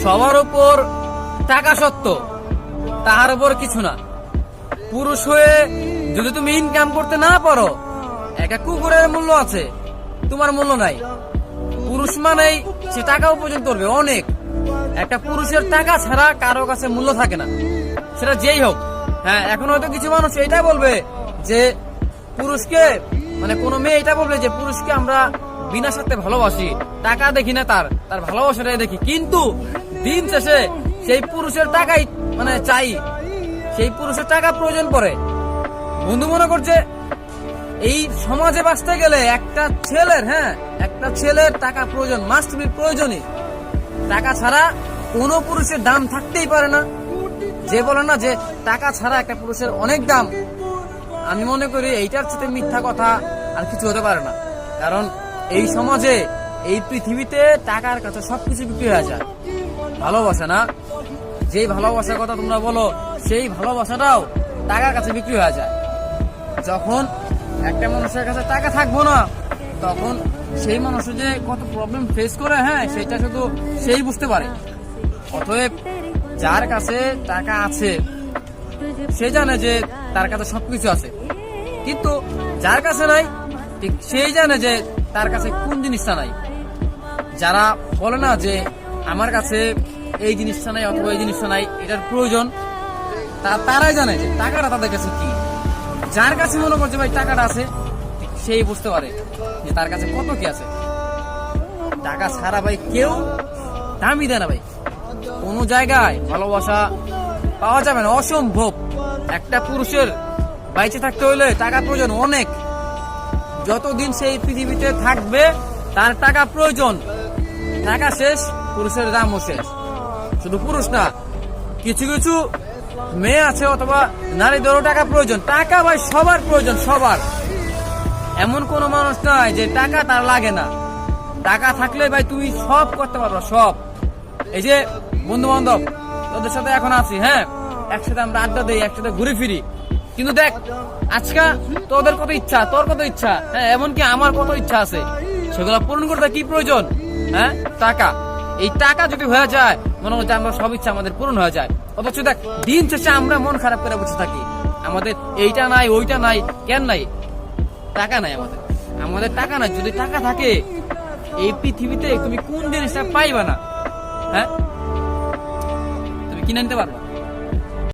সবার উপর টাকা সত্য, তাহার উপর কিছু না। পুরুষ হয়ে যদি তুমি ইনকাম করতে না পারো, একটা কুকুরের মূল্য আছে, তোমার মূল্য নাই। পুরুষ মানেই সে টাকা উপার্জন করবে অনেক। একটা পুরুষের টাকা ছাড়া কারো কাছে মূল্য থাকে না, সেটা যেই হোক। হ্যাঁ, এখন হয়তো কিছু মানুষ এটাই বলবে যে পুরুষকে, মানে কোনো মেয়ে এটা বলবে যে পুরুষকে আমরা বিনা স্বার্থে ভালোবাসি, টাকা দেখি না, তার ভালোবাসাটাই দেখি। কিন্তু দিন শেষে সেই পুরুষের টাকাই মানে চাই, সেই পুরুষের টাকা প্রয়োজন পড়ে। বন্ধু মনে করছে এই সমাজে বাঁচতে গেলে একটা ছেলের টাকা প্রয়োজন, মাস্ট বি প্রয়োজনই। টাকা ছাড়া কোনো পুরুষের দাম থাকতেই পারে না। যে বলে না যে টাকা ছাড়া একটা পুরুষের অনেক দাম, আমি মনে করি এইটার সাথে মিথ্যা কথা আর কিছু হতে পারে না। কারণ এই সমাজে, এই পৃথিবীতে টাকার কাছে সবকিছু বিক্রি হয়ে যায়। ভালোবাসা না, যেই ভালোবাসার কথা তোমরা বলো, সেই ভালোবাসাটাও টাকার কাছে বিক্রি হয়ে যায়। যখন একটা মানুষের কাছে টাকা থাকবো না, তখন সেই মানুষের যে কত প্রবলেম ফেস করে, সেটা শুধু সেই বুঝতে পারে। অতএব যার কাছে টাকা আছে সে জানে যে তার কাছে সবকিছু আছে, কিন্তু যার কাছে নাই ঠিক সেই জানে যে তার কাছে কোন জিনিসটা নাই। যারা বলে না যে আমার কাছে এই জিনিসটা নাই অথবা এই জিনিসটা নাই, এটার প্রয়োজন, তারাই জানে যে টাকাটা তাদের কাছে কি। যার কাছে মনে করছে ভাই টাকাটা আছে, সেই বুঝতে পারে যে তার কাছে কত কি আছে। টাকা ছাড়া ভাই কেউ দামই দেয় না ভাই। কোনো জায়গায় ভালোবাসা পাওয়া যাবে না, অসম্ভব। একটা পুরুষের বাইচে থাকতে হলে টাকা প্রয়োজন অনেক। যতদিন সেই পৃথিবীতে থাকবে তার টাকা প্রয়োজন। টাকা শেষ, পুরুষের দামও শেষ। শুধু পুরুষ না, কিছু কিছু মেয়ে আছে অথবা নারীদেরও টাকা প্রয়োজন। টাকা ভাই সবার প্রয়োজন, সবার। এমন কোন মানুষ নাই যে টাকা তার লাগে না। টাকা থাকলে ভাই তুমি সব করতে পারবে, সব। এই যে বন্ধু বান্ধব তোদের সাথে এখন আছি, একসাথে আমরা আড্ডা দিই, একসাথে ঘুরে ফিরি, কিন্তু দেখ আজকে তোদের কত ইচ্ছা, তোর কত ইচ্ছা, এমনকি আমার কত ইচ্ছা আছে, সেগুলো পূরণ করতে কি প্রয়োজন? টাকা। এই টাকা যদি হয়ে যায়, মনে হচ্ছে আমরা সব ইচ্ছা আমাদের পূরণ হয়ে যায়। অথচ দেখ দিন শেষে আমরা মন খারাপ করে বসে থাকি, আমাদের এইটা নাই, ওইটা নাই। কেন নাই? টাকা নাই আমাদের টাকা নাই। যদি টাকা থাকে, এই পৃথিবীতে তুমি কোন জিনিসটা পাইবা না, তুমি কিনে নিতে পারবা।